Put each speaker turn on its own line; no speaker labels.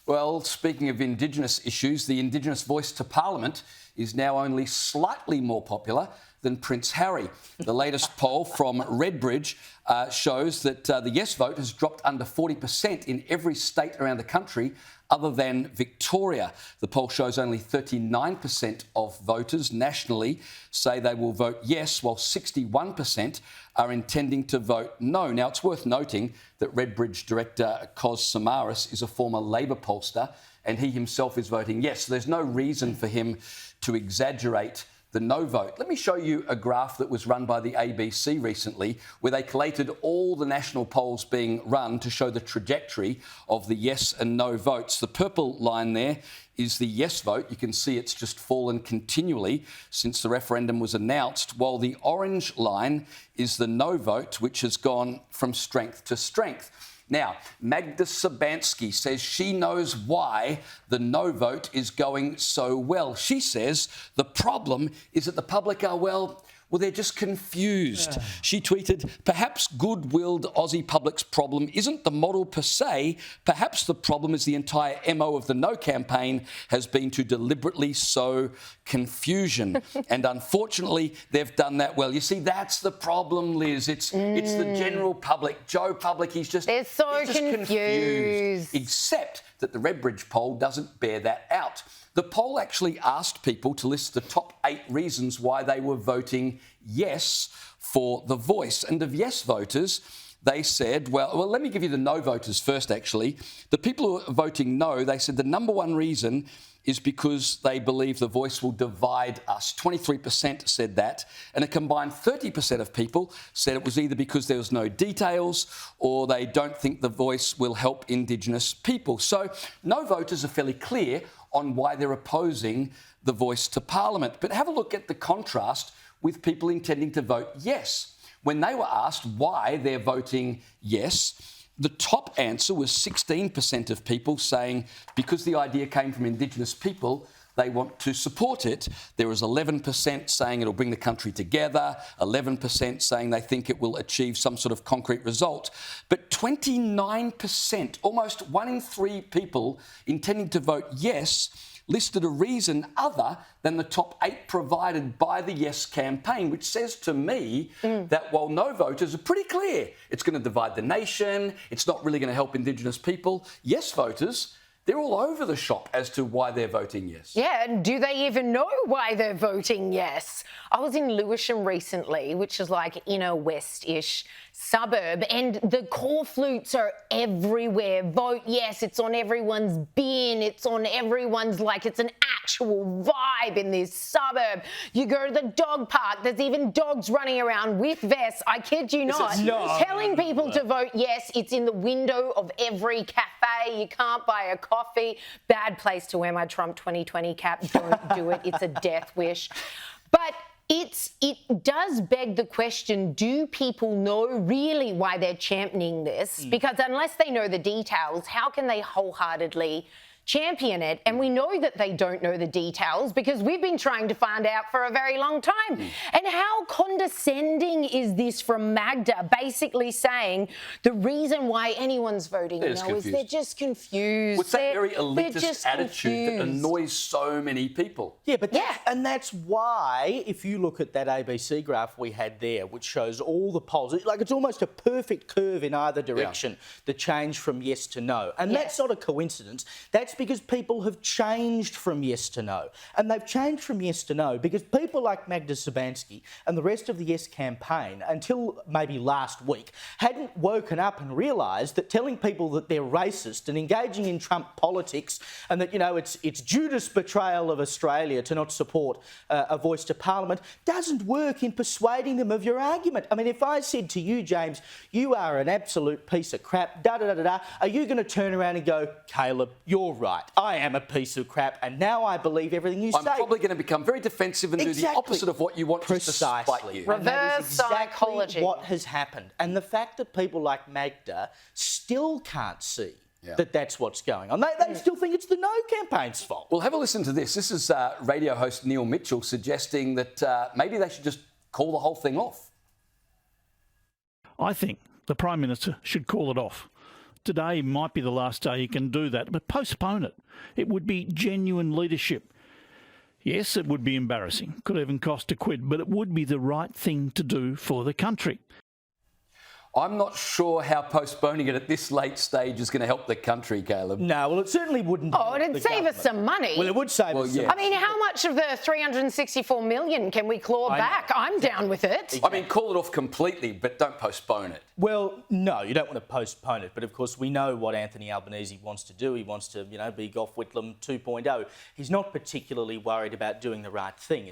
Well, speaking of Indigenous issues, the Indigenous Voice to Parliament is now only slightly more popular than Prince Harry. The latest poll from RedBridge shows that the yes vote has dropped under 40% in every state around the country other than Victoria. The poll shows only 39% of voters nationally say they will vote yes, while 61% are intending to vote no. Now, it's worth noting that RedBridge director Cos Samaras is a former Labor pollster, and he himself is voting yes. So there's no reason for him to exaggerate the no vote. Let me show you a graph that was run by the ABC recently, where they collated all the national polls being run to show the trajectory of the yes and no votes. The purple line there is the yes vote. You can see it's just fallen continually since the referendum was announced, while the orange line is the no vote, which has gone from strength to strength. Now, Magda Sabansky says she knows why the no vote is going so well. She says the problem is that the public are, well, they're just confused. Yeah. She tweeted, perhaps good-willed Aussie public's problem isn't the model per se. Perhaps the problem is the entire MO of the No campaign has been to deliberately sow confusion. And unfortunately, they've done that well. You see, that's the problem, Liz. It's the general public. Joe Public, he's just confused. Except that the RedBridge poll doesn't bear that out. The poll actually asked people to list the top 8 reasons why they were voting yes for the voice. And of yes voters, they said, well, let me give you the no voters first, actually. The people who are voting no, they said the number one reason is because they believe the voice will divide us. 23% said that, and a combined 30% of people said it was either because there was no details or they don't think the voice will help Indigenous people. So no voters are fairly clear on why they're opposing the voice to Parliament. But have a look at the contrast with people intending to vote yes. When they were asked why they're voting yes, the top answer was 16% of people saying because the idea came from Indigenous people, they want to support it. There was 11% saying it'll bring the country together, 11% saying they think it will achieve some sort of concrete result. But 29%, almost 1 in 3 people intending to vote yes, listed a reason other than the top 8 provided by the Yes campaign, which says to me that while no voters are pretty clear, it's going to divide the nation, it's not really going to help Indigenous people, yes voters, they're all over the shop as to why they're voting yes.
Yeah, and do they even know why they're voting yes? I was in Lewisham recently, which is like inner west-ish suburb, and the call flutes are everywhere. Vote yes, it's on everyone's bin, it's on everyone's, like, it's an actual vibe in this suburb. You go to the dog park, there's even dogs running around with vests, I kid you not, telling people to vote yes. It's in the window of every cafe. You can't buy a coffee. Bad place to wear my Trump 2020 cap. Don't do it. It's a death wish. But it does beg the question, do people know really why they're championing this? Because unless they know the details, how can they wholeheartedly champion it? And we know that they don't know the details because we've been trying to find out for a very long time. And how condescending is this from Magda, basically saying the reason why anyone's voting no is they're just confused.
What's that very elitist attitude that annoys so many people?
Yeah, but and that's why, if you look at that ABC graph we had there, which shows all the polls, like it's almost a perfect curve in either direction, the change from yes to no. And that's not a coincidence. That's because people have changed from yes to no. And they've changed from yes to no because people like Magda Sabansky and the rest of the Yes campaign, until maybe last week, hadn't woken up and realised that telling people that they're racist and engaging in Trump politics and that, you know, it's Judas betrayal of Australia to not support a voice to Parliament doesn't work in persuading them of your argument. I mean, if I said to you, James, you are an absolute piece of crap, da-da-da-da-da, are you going to turn around and go, Caleb, you're right, I am a piece of crap, and now I believe everything you say.
I'm probably going to become very defensive and do the opposite of what you want to spite you.
Reverse psychology.
What has happened. And the fact that people like Magda still can't see that that's what's going on. They still think it's the No campaign's fault.
Well, have a listen to this. This is radio host Neil Mitchell suggesting that maybe they should just call the whole thing off.
I think the Prime Minister should call it off. today might be the last day you can do that, but postpone it. It would be genuine leadership. Yes, it would be embarrassing. Could even cost a quid, but it would be the right thing to do for the country.
I'm not sure how postponing it at this late stage is going to help the country, Caleb.
No, well, it certainly wouldn't.
Oh, it'd save us some money.
Well, it would save us some
yeah.
I mean, how much of the 364 million can we claw back? I'm down with it.
I mean, call it off completely, but don't postpone it.
Well, no, you don't want to postpone it. But of course, we know what Anthony Albanese wants to do. He wants to, be Gough Whitlam 2.0. He's not particularly worried about doing the right thing.